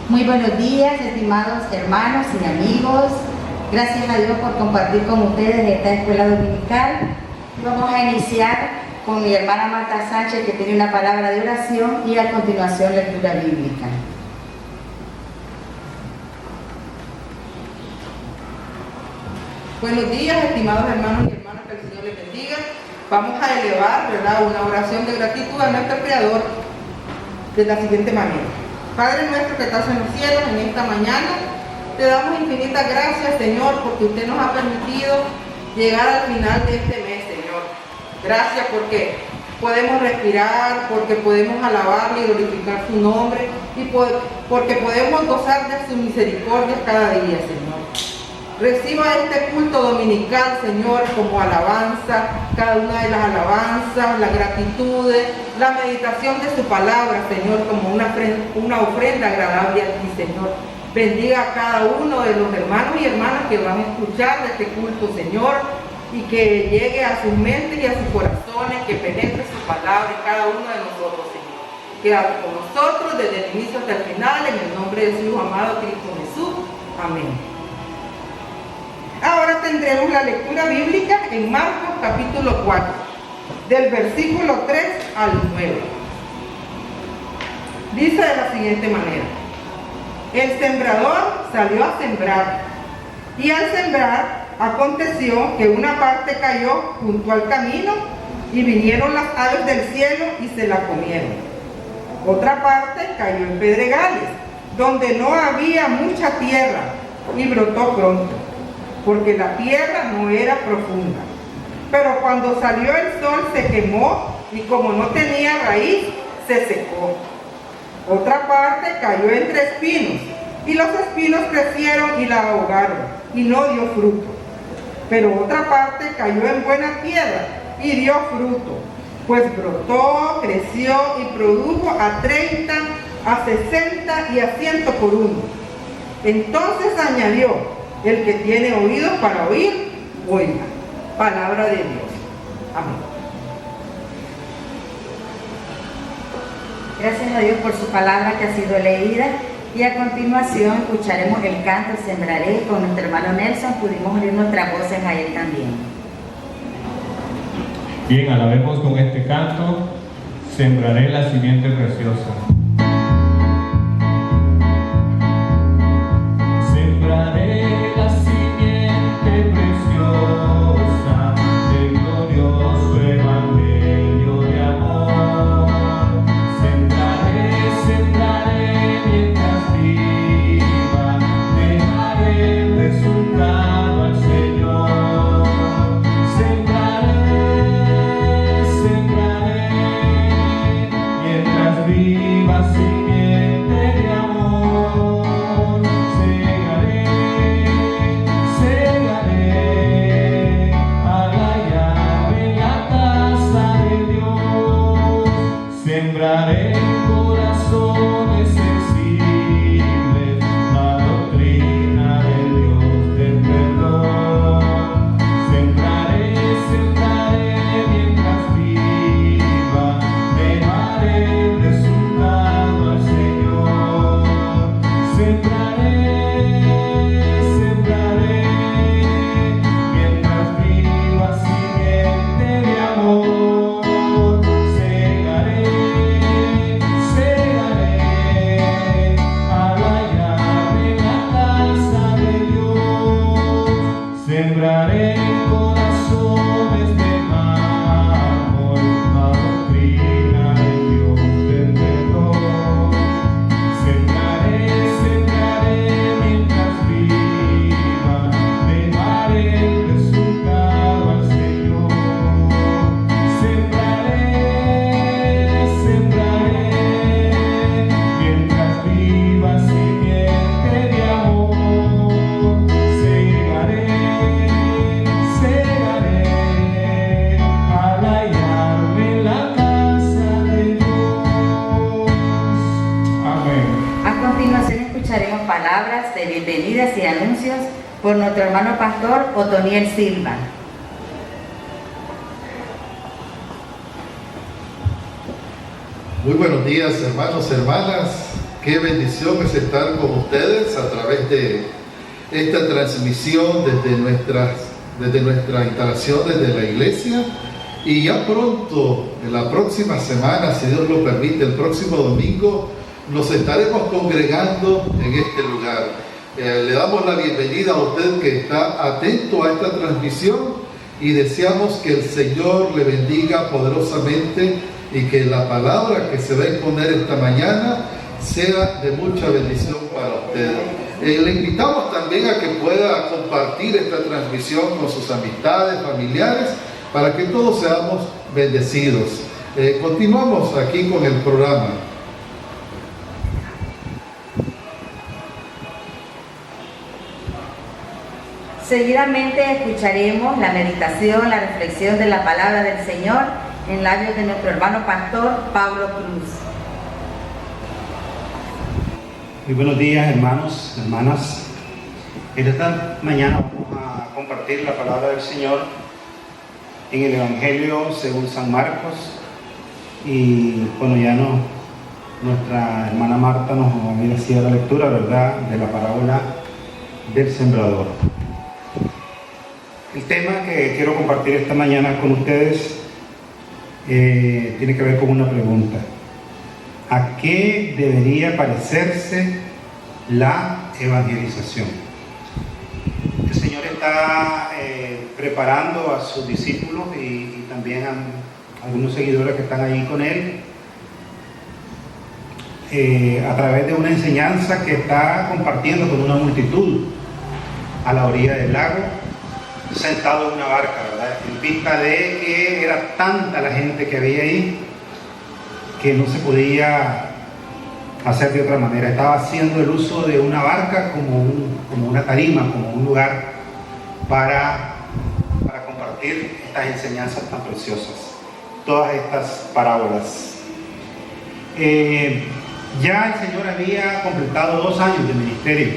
Muy buenos días, estimados hermanos y amigos. Gracias a Dios por compartir con ustedes esta escuela dominical. Vamos a iniciar con mi hermana Marta Sánchez, que tiene una palabra de oración, y a continuación lectura bíblica. Buenos días, estimados hermanos y hermanas, que el Señor les bendiga. Vamos a elevar, ¿verdad?, una oración de gratitud a nuestro Creador de la siguiente manera. Padre nuestro que estás en los cielos, en esta mañana te damos infinitas gracias, Señor, porque usted nos ha permitido llegar al final de este mes, Señor. Gracias porque podemos respirar, porque podemos alabarle y glorificar su nombre, y porque podemos gozar de su misericordia cada día, Señor. Reciba este culto dominical, Señor, como alabanza, cada una de las alabanzas, las gratitudes, la meditación de su palabra, Señor, como una ofrenda agradable a ti, Señor. Bendiga a cada uno de los hermanos y hermanas que van a escuchar de este culto, Señor, y que llegue a sus mentes y a sus corazones, que penetre su palabra en cada uno de nosotros, Señor. Quédate con nosotros desde el inicio hasta el final, en el nombre de su Hijo amado Cristo Jesús. Amén. Ahora tendremos la lectura bíblica en Marcos capítulo 4, del versículo 3 al 9. Dice de la siguiente manera: el sembrador salió a sembrar, y al sembrar aconteció que una parte cayó junto al camino, y vinieron las aves del cielo y se la comieron. Otra parte cayó en pedregales, donde no había mucha tierra, y brotó pronto, porque la tierra no era profunda. Pero cuando salió el sol se quemó, y como no tenía raíz, se secó. Otra parte cayó entre espinos, y los espinos crecieron y la ahogaron, y no dio fruto. Pero otra parte cayó en buena tierra, y dio fruto, pues brotó, creció y produjo a 30, a 60 y a 100 por uno. Entonces añadió: el que tiene oídos para oír, oiga. Palabra de Dios. Amén. Gracias a Dios por su palabra que ha sido leída, y a continuación escucharemos el canto Sembraré con nuestro hermano Nelson. Pudimos unir nuestras voces a él también. Bien, alabemos con este canto Sembraré la simiente preciosa. Sembraré la simiente preciosa del glorioso evangelio de amor. Sembraré, sembraré mientras viva, dejaré el resultado al Señor. Sembraré, sembraré mientras viva simiente de amor. Sembraré corazones sensibles la doctrina del Dios del perdón. Sembraré, sembraré mientras viva, dejaré el resultado al Señor. Sembraré, sembraré mientras viva simiente de amor. Sembraré corazones de mármol la doctrina del Dios del perdón. Sembraré, sembraré mientras viva, dejaré el resultado al Señor. Sembraré, sembraré mientras viva simiente de amor. Escucharemos palabras de bienvenidas y anuncios por nuestro hermano pastor Otoniel Silva. Muy buenos días, hermanos, hermanas. Qué bendición es estar con ustedes a través de esta transmisión desde nuestra instalación, desde la iglesia. Y ya pronto, en la próxima semana, si Dios lo permite, el próximo domingo, nos estaremos congregando en este lugar. Le damos la bienvenida a usted que está atento a esta transmisión y deseamos que el Señor le bendiga poderosamente y que la palabra que se va a exponer esta mañana sea de mucha bendición para usted. Le invitamos también a que pueda compartir esta transmisión con sus amistades, familiares, para que todos seamos bendecidos. Continuamos aquí con el programa. Seguidamente escucharemos la meditación, la reflexión de la palabra del Señor en labios de nuestro hermano pastor Pablo Cruz. Muy buenos días, hermanos, hermanas. En esta mañana vamos a compartir la palabra del Señor en el Evangelio según San Marcos. Y bueno, nuestra hermana Marta nos había sido la lectura, ¿verdad?, de la parábola del sembrador. El tema que quiero compartir esta mañana con ustedes tiene que ver con una pregunta. ¿A qué debería parecerse la evangelización? El Señor está preparando a sus discípulos y también a algunos seguidores que están ahí con Él a través de una enseñanza que está compartiendo con una multitud a la orilla del lago, sentado en una barca, ¿verdad? En vista de que era tanta la gente que había ahí que no se podía hacer de otra manera. Estaba haciendo el uso de una barca como una tarima, como un lugar para compartir estas enseñanzas tan preciosas, todas estas parábolas. Ya el Señor había completado 2 años de ministerio.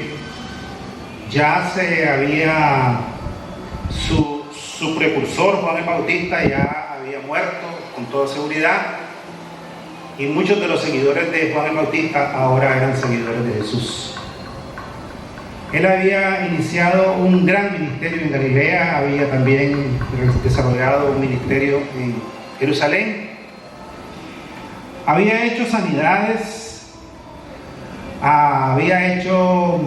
Ya se había su precursor, Juan el Bautista, ya había muerto con toda seguridad, y muchos de los seguidores de Juan el Bautista ahora eran seguidores de Jesús. Él había iniciado un gran ministerio en Galilea, había también desarrollado un ministerio en Jerusalén, había hecho sanidades, había hecho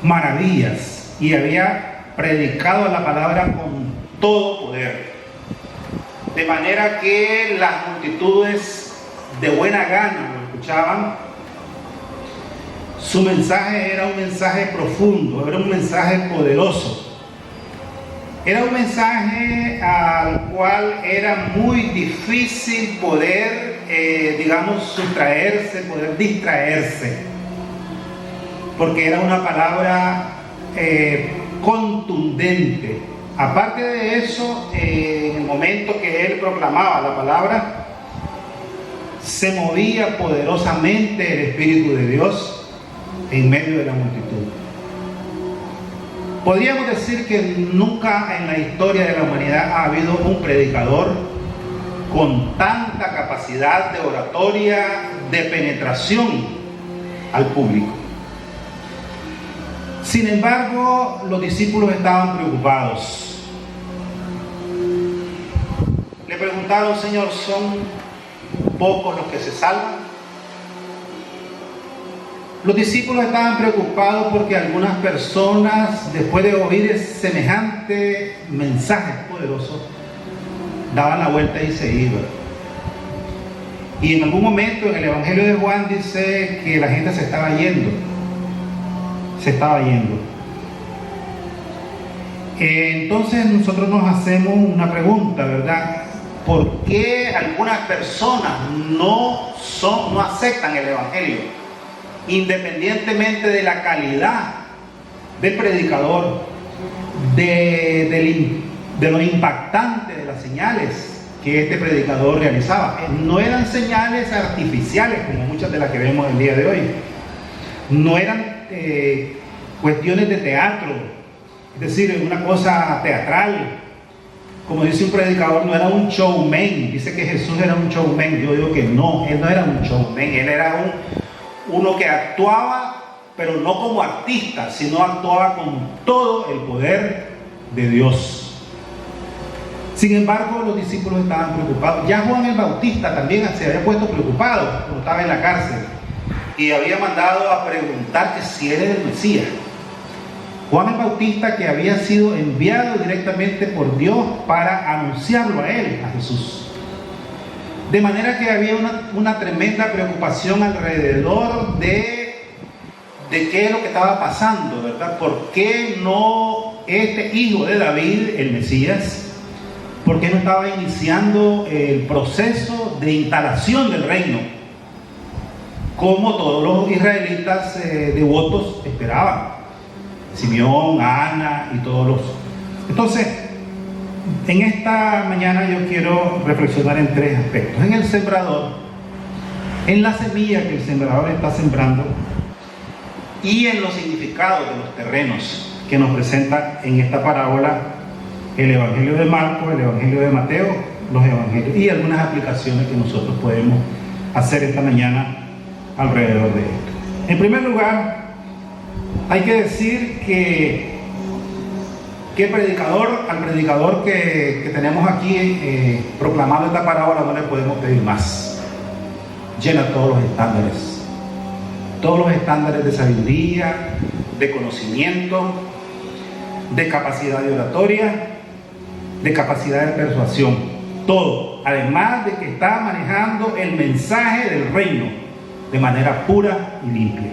maravillas y había predicado la palabra con todo poder, de manera que las multitudes de buena gana lo escuchaban. Su mensaje era un mensaje profundo, era un mensaje poderoso, era un mensaje al cual era muy difícil poder, sustraerse, poder distraerse, porque era una palabra contundente. Aparte de eso, en el momento que él proclamaba la palabra, se movía poderosamente el Espíritu de Dios en medio de la multitud. Podríamos decir que nunca en la historia de la humanidad ha habido un predicador con tanta capacidad de oratoria, de penetración al público. Sin embargo, los discípulos estaban preocupados. Le preguntaron: Señor, ¿son pocos los que se salvan? Los discípulos estaban preocupados porque algunas personas, después de oír semejante mensaje poderoso, daban la vuelta y se iban. Y en algún momento en el Evangelio de Juan dice que la gente se estaba yendo. Entonces nosotros nos hacemos una pregunta, ¿verdad? ¿Por qué algunas personas no aceptan el Evangelio? Independientemente de la calidad del predicador, de lo impactante de las señales que este predicador realizaba. No eran señales artificiales como muchas de las que vemos el día de hoy. No eran cuestiones de teatro, es decir, una cosa teatral. Como dice un predicador, no era un showman. Dice que Jesús era un showman. Yo digo que no, él no era un showman, él era uno que actuaba, pero no como artista, sino actuaba con todo el poder de Dios. Sin embargo, los discípulos estaban preocupados. Ya Juan el Bautista también se había puesto preocupado cuando estaba en la cárcel y había mandado a preguntar que si él era el Mesías. Juan el Bautista, que había sido enviado directamente por Dios para anunciarlo a él, a Jesús. De manera que había una tremenda preocupación alrededor de qué es lo que estaba pasando, ¿verdad? ¿Por qué no este hijo de David, el Mesías, por qué no estaba iniciando el proceso de instalación del reino, como todos los israelitas devotos esperaban? Simeón, Ana y todos los... Entonces, en esta mañana yo quiero reflexionar en tres aspectos: en el sembrador, en la semilla que el sembrador está sembrando y en los significados de los terrenos que nos presenta en esta parábola el Evangelio de Marcos, el Evangelio de Mateo, los Evangelios y algunas aplicaciones que nosotros podemos hacer esta mañana alrededor de esto. En primer lugar, hay que decir que al predicador que tenemos aquí proclamando esta parábola no le podemos pedir más. Llena todos los estándares de sabiduría, de conocimiento, de capacidad de oratoria, de capacidad de persuasión, todo. Además de que está manejando el mensaje del reino de manera pura y limpia.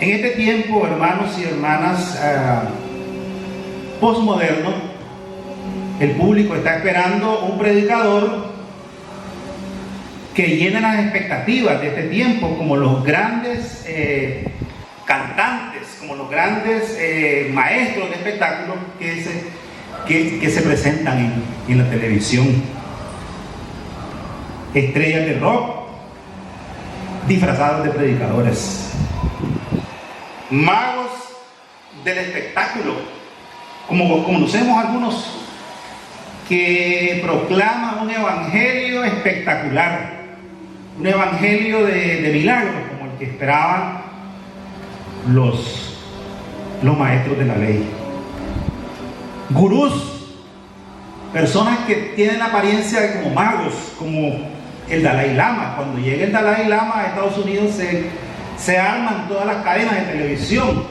En este tiempo, hermanos y hermanas, postmoderno, el público está esperando un predicador que llene las expectativas de este tiempo, como los grandes cantantes, como los grandes maestros de espectáculos que se presentan en la televisión. Estrellas de rock disfrazadas de predicadores. Magos del espectáculo, como conocemos algunos, que proclaman un evangelio espectacular, un evangelio de milagros, como el que esperaban los maestros de la ley. Gurús, personas que tienen apariencia de como magos, como el Dalai Lama. Cuando llega el Dalai Lama a Estados Unidos se arman todas las cadenas de televisión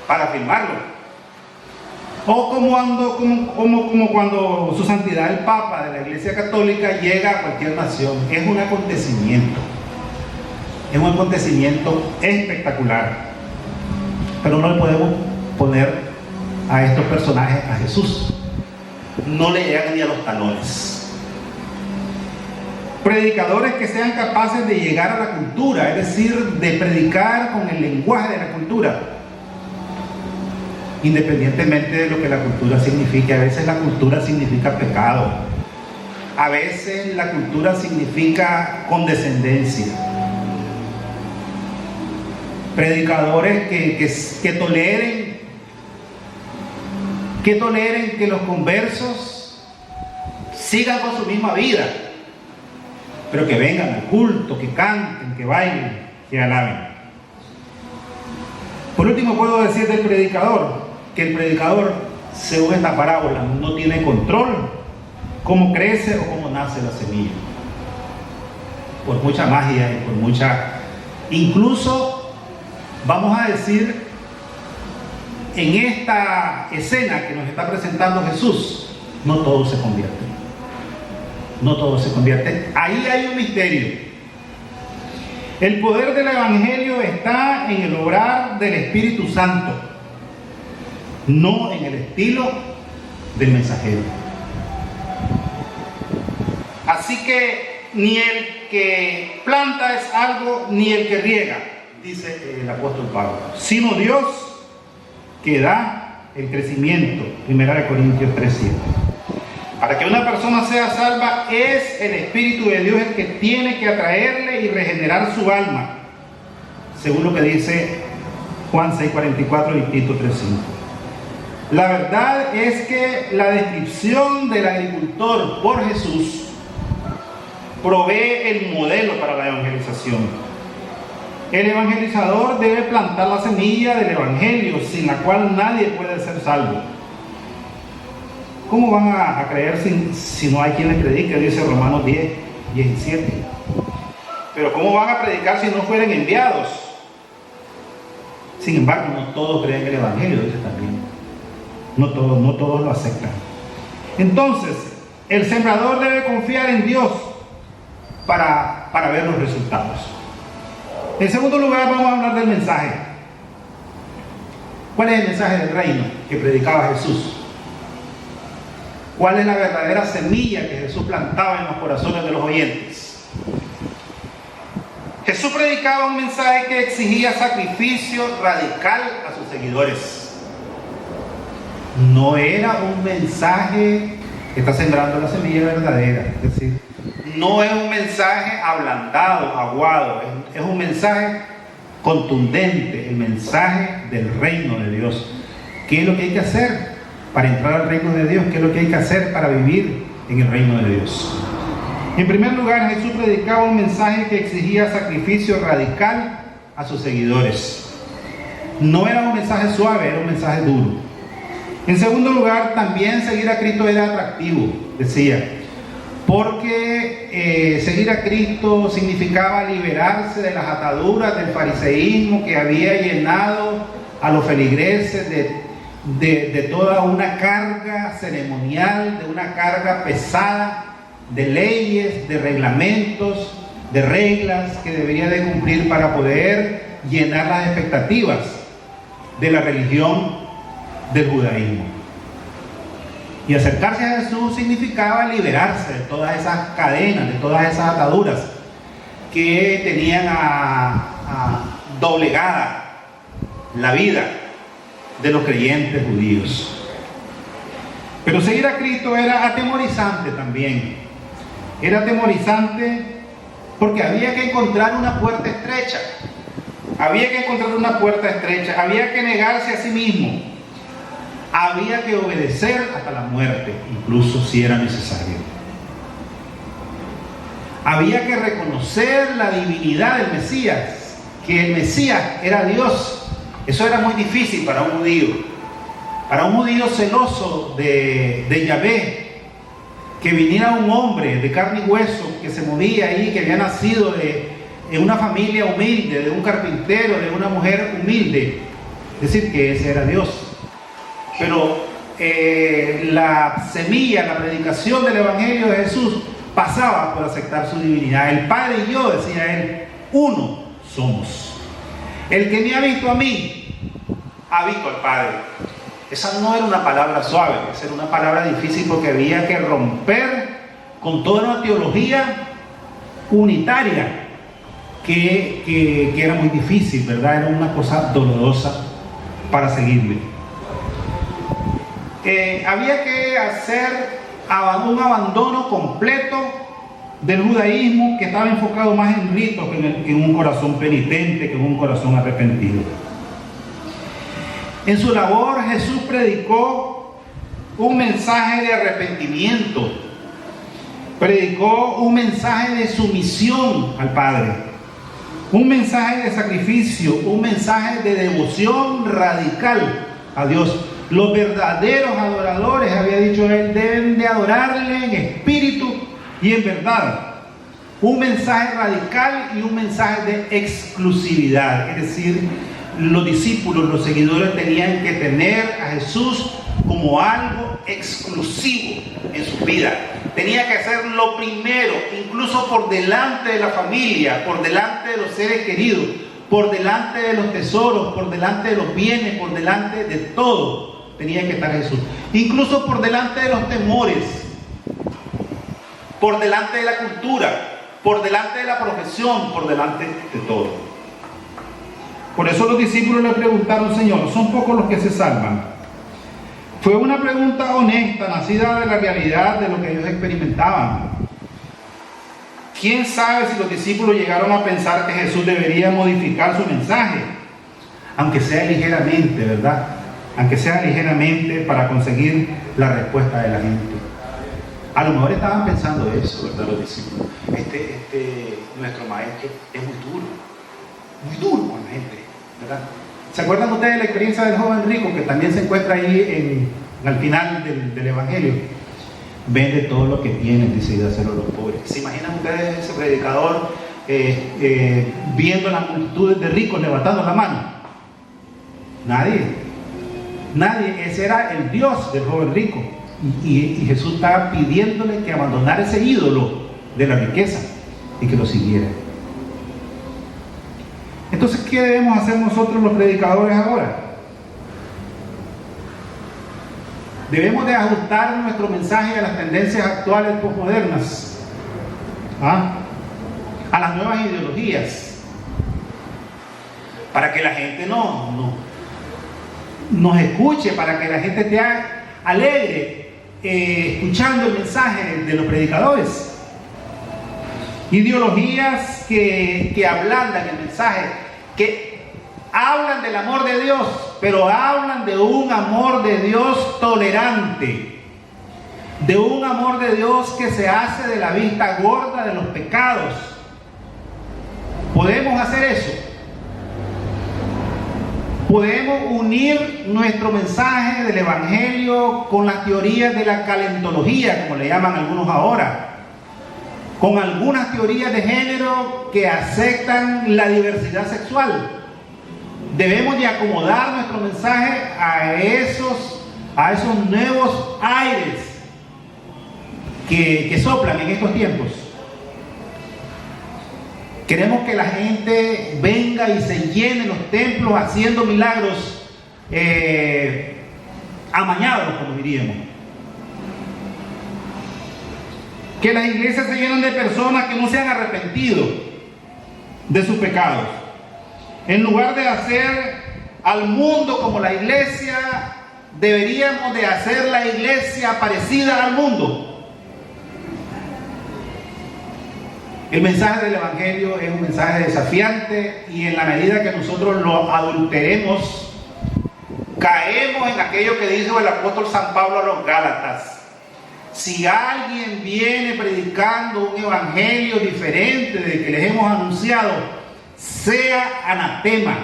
para filmarlo. O como cuando su santidad el Papa de la Iglesia Católica llega a cualquier nación. Es un acontecimiento espectacular. Pero no le podemos poner a estos personajes a Jesús. No le llegan ni a los talones. Predicadores que sean capaces de llegar a la cultura, es decir, de predicar con el lenguaje de la cultura, independientemente de lo que la cultura signifique. A veces la cultura significa pecado, a veces la cultura significa condescendencia. Predicadores que toleren que los conversos sigan con su misma vida, pero que vengan al culto, que canten, que bailen, que alaben. Por último, puedo decir del predicador, que el predicador, según esta parábola, no tiene control cómo crece o cómo nace la semilla. Por mucha magia y por mucha... Incluso, vamos a decir, en esta escena que nos está presentando Jesús, no todo se convierte. No todo se convierte. Ahí hay un misterio. El poder del Evangelio está en el obrar del Espíritu Santo, no en el estilo del mensajero. Así que ni el que planta es algo, ni el que riega, dice el apóstol Pablo, sino Dios que da el crecimiento. 1 Corintios 3:7. Para que una persona sea salva, es el Espíritu de Dios el que tiene que atraerle y regenerar su alma, según lo que dice Juan 6:44 y Tito 3:5. La verdad es que la descripción del agricultor por Jesús provee el modelo para la evangelización. El evangelizador debe plantar la semilla del evangelio, sin la cual nadie puede ser salvo. ¿Cómo van a creer si no hay quien les predique? Dice Romanos 10, 17. Pero ¿cómo van a predicar si no fueren enviados? Sin embargo, no todos creen el evangelio, dice también. No todos lo aceptan. Entonces, el sembrador debe confiar en Dios para ver los resultados. En segundo lugar, vamos a hablar del mensaje. ¿Cuál es el mensaje del reino que predicaba Jesús? ¿Cuál es la verdadera semilla que Jesús plantaba en los corazones de los oyentes? Jesús predicaba un mensaje que exigía sacrificio radical a sus seguidores. No era un mensaje que está sembrando la semilla verdadera, es decir, no es un mensaje ablandado, aguado, es un mensaje contundente, el mensaje del reino de Dios. ¿Qué es lo que hay que hacer para entrar al reino de Dios? ¿Qué es lo que hay que hacer para vivir en el reino de Dios? En primer lugar, Jesús predicaba un mensaje que exigía sacrificio radical a sus seguidores. No era un mensaje suave, era un mensaje duro. En segundo lugar, también seguir a Cristo era atractivo, decía, porque seguir a Cristo significaba liberarse de las ataduras del fariseísmo que había llenado a los feligreses de toda una carga ceremonial, de una carga pesada de leyes, de reglamentos, de reglas que debería de cumplir para poder llenar las expectativas de la religión del judaísmo. Y acercarse a Jesús significaba liberarse de todas esas cadenas, de todas esas ataduras que tenían doblegada la vida de los creyentes judíos. Pero seguir a Cristo era atemorizante también. Era atemorizante porque había que encontrar una puerta estrecha. Había que encontrar una puerta estrecha. Había que negarse a sí mismo. Había que obedecer hasta la muerte, incluso si era necesario. Había que reconocer la divinidad del Mesías, que el Mesías era Dios. Eso era muy difícil para un judío. Para un judío celoso de Yahvé, que viniera un hombre de carne y hueso, que se movía ahí, que había nacido en una familia humilde, de un carpintero, de una mujer humilde, decir que ese era Dios. Pero la semilla, la predicación del Evangelio de Jesús pasaba por aceptar su divinidad. El Padre y yo, decía él, uno somos. El que me ha visto a mí, ha visto al Padre. Esa no era una palabra suave, esa era una palabra difícil porque había que romper con toda una teología unitaria que era muy difícil, ¿verdad? Era una cosa dolorosa para seguirle. Había que hacer un abandono completo del judaísmo que estaba enfocado más en ritos que en un corazón penitente, que en un corazón arrepentido. En su labor Jesús predicó un mensaje de arrepentimiento, predicó un mensaje de sumisión al Padre, un mensaje de sacrificio, un mensaje de devoción radical a Dios. Los verdaderos adoradores, había dicho él, deben de adorarle en espíritu y en verdad. Un mensaje radical y un mensaje de exclusividad, es decir, los discípulos, los seguidores tenían que tener a Jesús como algo exclusivo en su vida. Tenía que ser lo primero, incluso por delante de la familia, por delante de los seres queridos, por delante de los tesoros, por delante de los bienes, por delante de todo. Tenía que estar Jesús. Incluso por delante de los temores, por delante de la cultura, por delante de la profesión, por delante de todo. Por eso los discípulos le preguntaron: Señor, ¿son pocos los que se salvan? Fue una pregunta honesta, nacida de la realidad de lo que ellos experimentaban. ¿Quién sabe si los discípulos llegaron a pensar que Jesús debería modificar su mensaje? Aunque sea ligeramente, ¿verdad? Aunque sea ligeramente, para conseguir la respuesta de la gente. A lo mejor estaban pensando eso, ¿verdad? Los discípulos. Nuestro maestro es muy duro con la gente, ¿verdad? ¿Se acuerdan ustedes de la experiencia del joven rico que también se encuentra ahí al final del Evangelio? Vende todo lo que tiene, dice, y dáselo a los pobres. ¿Se imaginan ustedes ese predicador viendo las multitudes de ricos levantando la mano? Nadie. Ese era el Dios del joven rico. Y Jesús estaba pidiéndole que abandonara ese ídolo de la riqueza y que lo siguiera. Entonces, ¿qué debemos hacer nosotros los predicadores ahora? Debemos de ajustar nuestro mensaje a las tendencias actuales posmodernas, a las nuevas ideologías, para que la gente nos escuche, para que la gente esté alegre escuchando el mensaje de los predicadores. Ideologías que ablandan el mensaje, que hablan del amor de Dios, pero hablan de un amor de Dios tolerante, de un amor de Dios que se hace de la vista gorda de los pecados. ¿Podemos hacer eso? Podemos unir nuestro mensaje del Evangelio con las teorías de la calentología, como le llaman algunos ahora, con algunas teorías de género que aceptan la diversidad sexual. Debemos de acomodar nuestro mensaje a esos nuevos aires que soplan en estos tiempos. Queremos que la gente venga y se llene los templos haciendo milagros amañados, como diríamos. Que las iglesias se llenen de personas que no se han arrepentido de sus pecados. En lugar de hacer al mundo como la iglesia, deberíamos de hacer la iglesia parecida al mundo. El mensaje del Evangelio es un mensaje desafiante, y en la medida que nosotros lo adulteremos, caemos en aquello que dijo el apóstol San Pablo a los Gálatas. Si alguien viene predicando un evangelio diferente del que les hemos anunciado, sea anatema.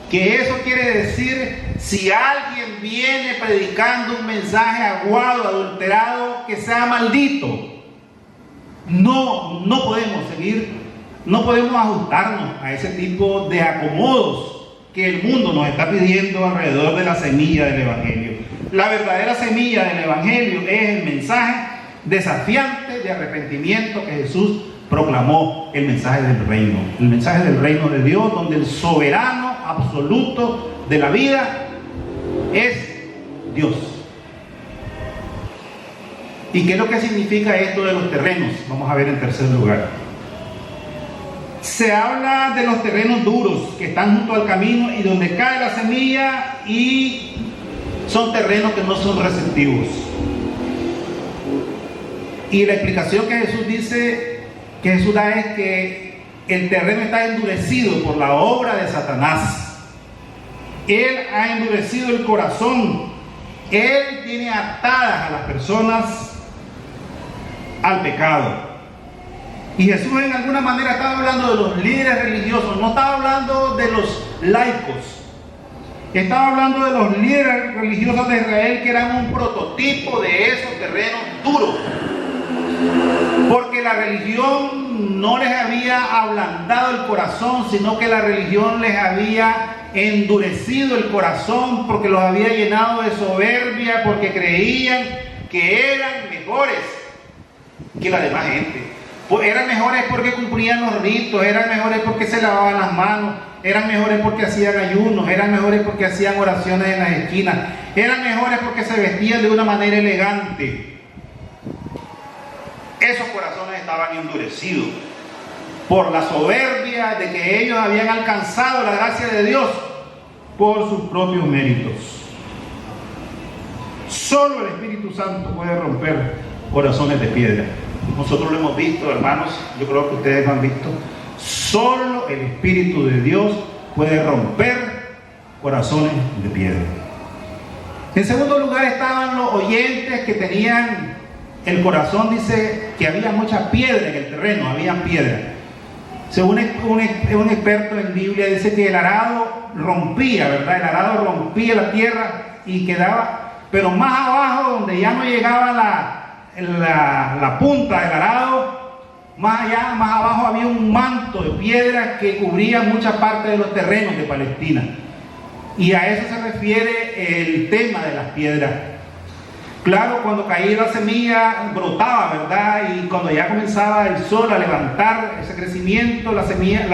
Que eso quiere decir, si alguien viene predicando un mensaje aguado, adulterado, que sea maldito. No podemos seguir, no podemos ajustarnos a ese tipo de acomodos que el mundo nos está pidiendo alrededor de la semilla del evangelio. La verdadera semilla del evangelio es el mensaje desafiante de arrepentimiento que Jesús proclamó, el mensaje del reino de Dios, donde el soberano absoluto de la vida es Dios. ¿Y qué es lo que significa esto de los terrenos? Vamos a ver en tercer lugar. Se habla de los terrenos duros que están junto al camino y donde cae la semilla, y son terrenos que no son receptivos. Y la explicación que Jesús da es que el terreno está endurecido por la obra de Satanás. Él ha endurecido el corazón. Él tiene atadas a las personas al pecado. Y Jesús en alguna manera estaba hablando de los líderes religiosos, no estaba hablando de los laicos. Estaba hablando de los líderes religiosos de Israel, que eran un prototipo de esos terrenos duros. Porque la religión no les había ablandado el corazón, sino que la religión les había endurecido el corazón, porque los había llenado de soberbia, porque creían que eran mejores que la demás gente. Pues eran mejores porque cumplían los ritos, eran mejores porque se lavaban las manos, eran mejores porque hacían ayunos, eran mejores porque hacían oraciones en las esquinas, eran mejores porque se vestían de una manera elegante. Esos corazones estaban endurecidos por la soberbia de que ellos habían alcanzado la gracia de Dios por sus propios méritos. Solo el Espíritu Santo puede romper corazones de piedra. Nosotros lo hemos visto, hermanos, yo creo que ustedes lo han visto. Solo el Espíritu de Dios puede romper corazones de piedra. En segundo lugar estaban los oyentes que tenían el corazón dice que había mucha piedra en el terreno, había piedra. Según un experto en Biblia, dice que el arado rompía, ¿verdad? El arado rompía la tierra y quedaba, pero más abajo, donde ya no llegaba la punta del arado, más allá, más abajo había un manto de piedras que cubría mucha parte de los terrenos de Palestina. Y a eso se refiere el tema de las piedras. Claro, cuando caía la semilla brotaba, ¿verdad? Y cuando ya comenzaba el sol a levantar ese crecimiento, la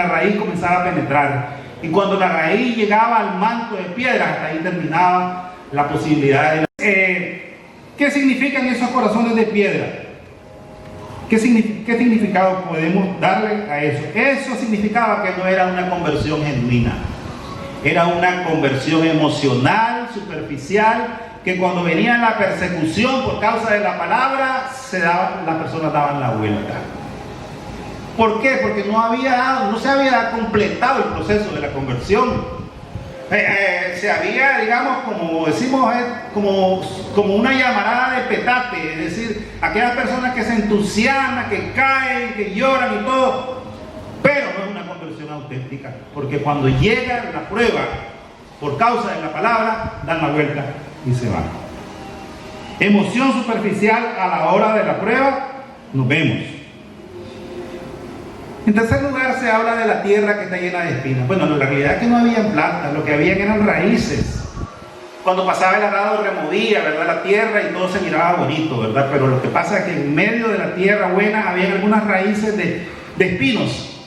raíz comenzaba a penetrar. Y cuando la raíz llegaba al manto de piedras, hasta ahí terminaba la posibilidad de... ¿Qué significan esos corazones de piedra? ¿Qué significado podemos darle a eso? Eso significaba que no era una conversión genuina. Era una conversión emocional, superficial, que cuando venía la persecución por causa de la palabra, las personas daban la vuelta. ¿Por qué? Porque no se había completado el proceso de la conversión. Se había, digamos, como decimos, como una llamarada de petate, es decir, aquellas personas que se entusiasman, que caen, que lloran y todo, pero no es una conversión auténtica, porque cuando llega la prueba por causa de la palabra, dan la vuelta y se van. Emoción superficial a la hora de la prueba, nos vemos. En tercer lugar, se habla de la tierra que está llena de espinas. Bueno, la realidad es que no había plantas, lo que habían eran raíces. Cuando pasaba el arado removía, ¿verdad?, la tierra y todo se miraba bonito, ¿verdad? Pero lo que pasa es que en medio de la tierra buena había algunas raíces de espinos,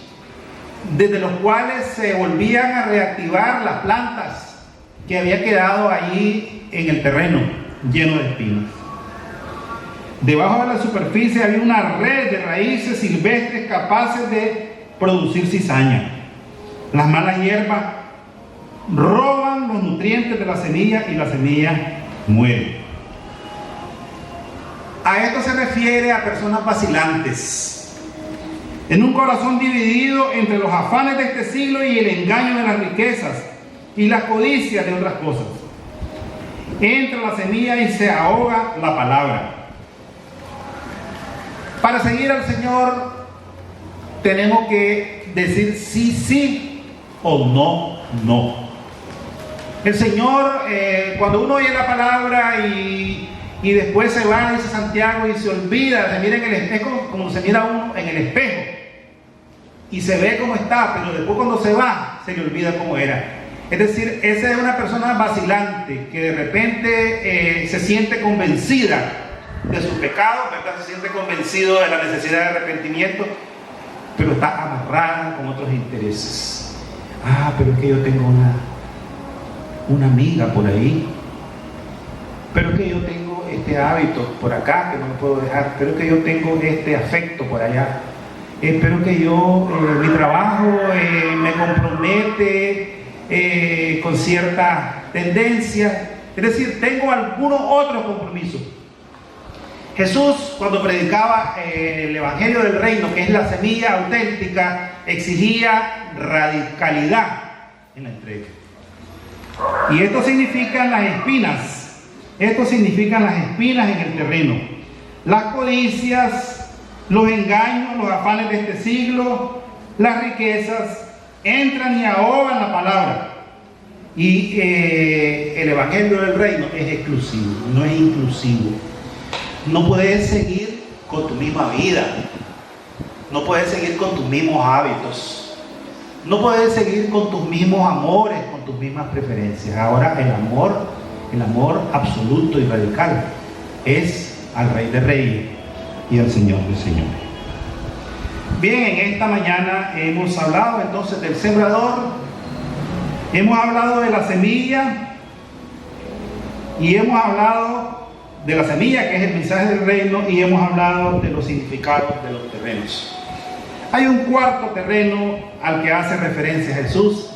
desde los cuales se volvían a reactivar las plantas que había quedado allí en el terreno lleno de espinas. Debajo de la superficie había una red de raíces silvestres capaces de producir cizaña. Las malas hierbas roban los nutrientes de la semilla y la semilla muere. A esto se refiere a personas vacilantes, en un corazón dividido entre los afanes de este siglo y el engaño de las riquezas y las codicias de otras cosas. Entra la semilla y se ahoga la palabra. Para seguir al Señor tenemos que decir sí, sí o no, no. El Señor, cuando uno oye la palabra y después se va, dice Santiago, y se olvida, se mira en el espejo como se mira uno en el espejo y se ve cómo está, pero después cuando se va se le olvida cómo era. Es decir, esa es una persona vacilante que de repente se siente convencida de sus pecados, ¿verdad? Se siente convencido de la necesidad de arrepentimiento, pero está amarrada con otros intereses. Pero es que yo tengo una amiga por ahí, pero es que yo tengo este hábito por acá que no me puedo dejar, pero es que yo tengo este afecto por allá, pero que yo, mi trabajo me compromete con cierta tendencia, es decir, tengo algunos otros compromisos. Jesús, cuando predicaba el Evangelio del Reino, que es la semilla auténtica, exigía radicalidad en la entrega. Y esto significan las espinas. Esto significan las espinas en el terreno. Las codicias, los engaños, los afanes de este siglo, las riquezas, entran y ahogan la palabra. Y el Evangelio del Reino es exclusivo, no es inclusivo. No puedes seguir con tu misma vida, no puedes seguir con tus mismos hábitos, no puedes seguir con tus mismos amores, con tus mismas preferencias. Ahora el amor absoluto y radical es al Rey de Reyes y al Señor de Señores. Bien, en esta mañana hemos hablado entonces del sembrador, hemos hablado de la semilla y hemos hablado de la semilla, que es el mensaje del reino, y hemos hablado de los significados de los terrenos. Hay un cuarto terreno al que hace referencia Jesús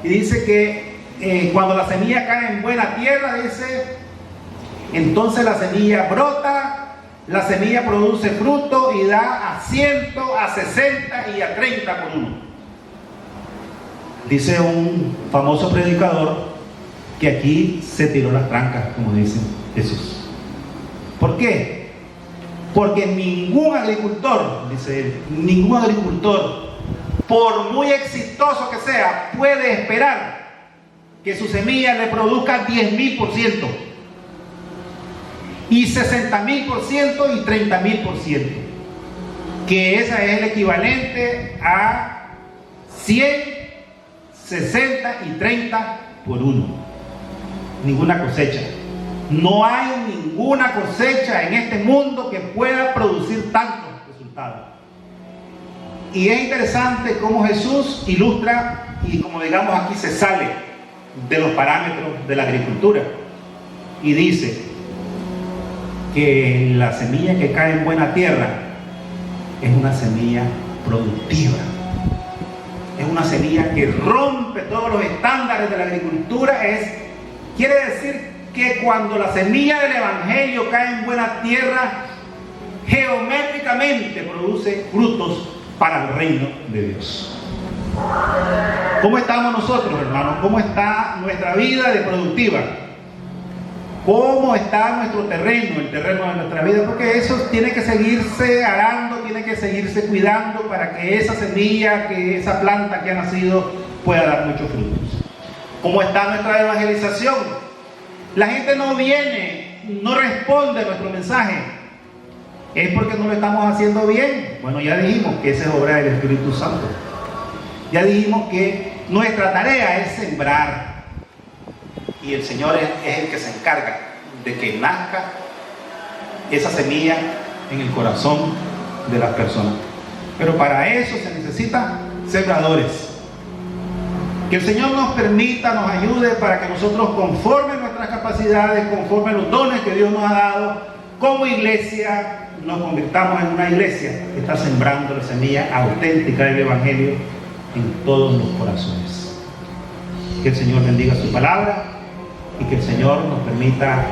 y dice que cuando la semilla cae en buena tierra, dice, entonces la semilla brota, la semilla produce fruto y da a 100, a 60 y a 30 por uno. Dice un famoso predicador que aquí se tiró las trancas, como dice Jesús. ¿Por qué? Porque ningún agricultor, dice él, ningún agricultor, por muy exitoso que sea, puede esperar que su semilla le produzca 10.000%, y 60.000% y 30.000%, que esa es el equivalente a 100, 60 y 30 por 1. Ninguna cosecha. No hay ninguna cosecha en este mundo que pueda producir tantos resultados. Y es interesante cómo Jesús ilustra y, como digamos aquí, se sale de los parámetros de la agricultura y dice que la semilla que cae en buena tierra es una semilla productiva, es una semilla que rompe todos los estándares de la agricultura. Quiere decir que cuando la semilla del Evangelio cae en buena tierra, geométricamente produce frutos para el reino de Dios. ¿Cómo estamos nosotros, hermanos? ¿Cómo está nuestra vida de productiva? ¿Cómo está nuestro terreno, el terreno de nuestra vida? Porque eso tiene que seguirse arando, tiene que seguirse cuidando para que esa semilla, que esa planta que ha nacido pueda dar muchos frutos. ¿Cómo está nuestra evangelización? La gente no viene, no responde a nuestro mensaje. ¿Es porque no lo estamos haciendo bien? Bueno, ya dijimos que esa es obra del Espíritu Santo. Ya dijimos que nuestra tarea es sembrar. Y el Señor es el que se encarga de que nazca esa semilla en el corazón de las personas. Pero para eso se necesitan sembradores. Que el Señor nos permita, nos ayude para que nosotros, conforme nuestras capacidades, conforme los dones que Dios nos ha dado, como iglesia, nos convirtamos en una iglesia que está sembrando la semilla auténtica del Evangelio en todos los corazones. Que el Señor bendiga su palabra y que el Señor nos permita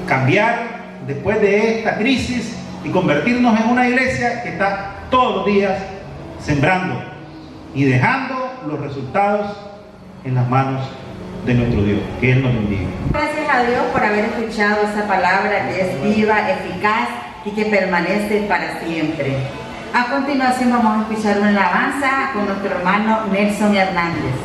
cambiar después de esta crisis y convertirnos en una iglesia que está todos los días sembrando y dejando los resultados en las manos de nuestro Dios. Que Él nos bendiga. Gracias a Dios por haber escuchado esa palabra que es viva, eficaz y que permanece para siempre. A continuación vamos a escuchar una alabanza con nuestro hermano Nelson Hernández.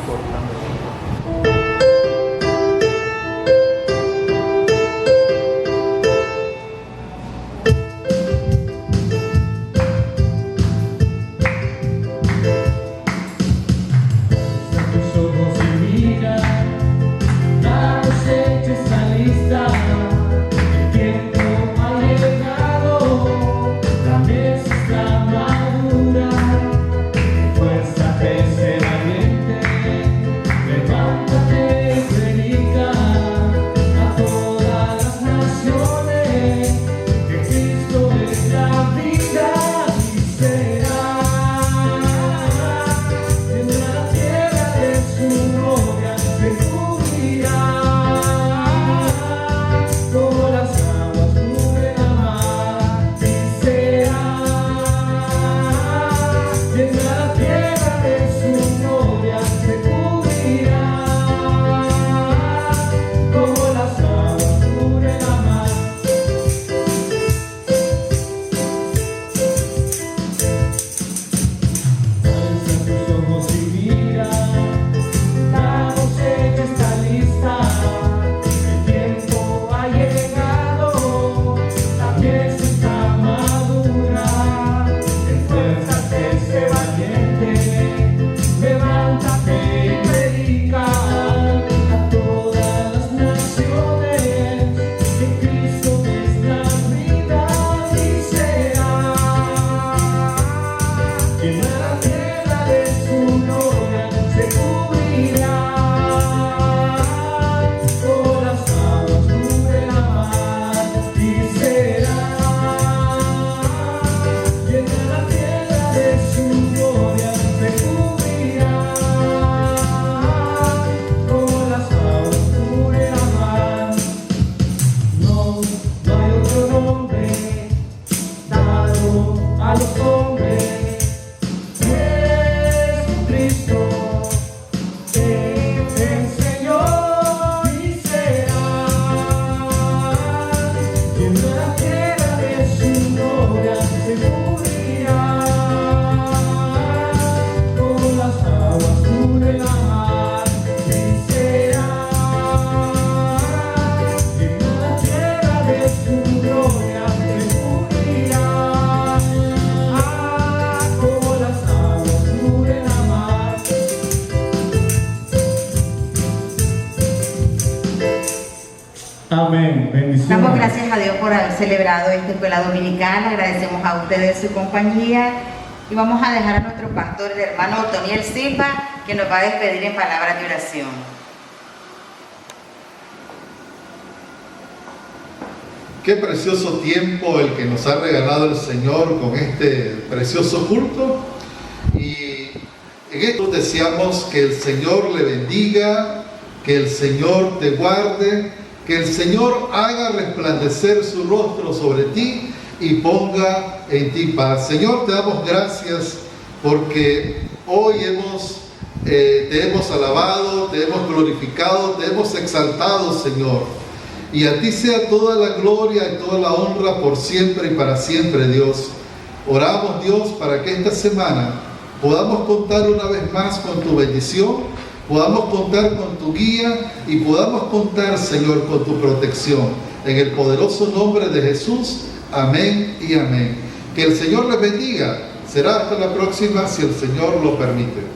En la tierra de su gloria Bendiciones. Damos gracias a Dios por haber celebrado esta escuela dominical, agradecemos a ustedes su compañía y vamos a dejar a nuestro pastor, el hermano Otoniel Silva, que nos va a despedir en palabras de oración. Qué precioso tiempo el que nos ha regalado el Señor con este precioso culto. Y en esto deseamos que el Señor le bendiga, que el Señor te guarde, que el Señor haga resplandecer su rostro sobre ti y ponga en ti paz. Señor, te damos gracias porque hoy te hemos alabado, te hemos glorificado, te hemos exaltado, Señor. Y a ti sea toda la gloria y toda la honra por siempre y para siempre, Dios. Oramos, Dios, para que esta semana podamos contar una vez más con tu bendición, podamos contar con tu guía y podamos contar, Señor, con tu protección. En el poderoso nombre de Jesús, amén y amén. Que el Señor les bendiga. Será hasta la próxima si el Señor lo permite.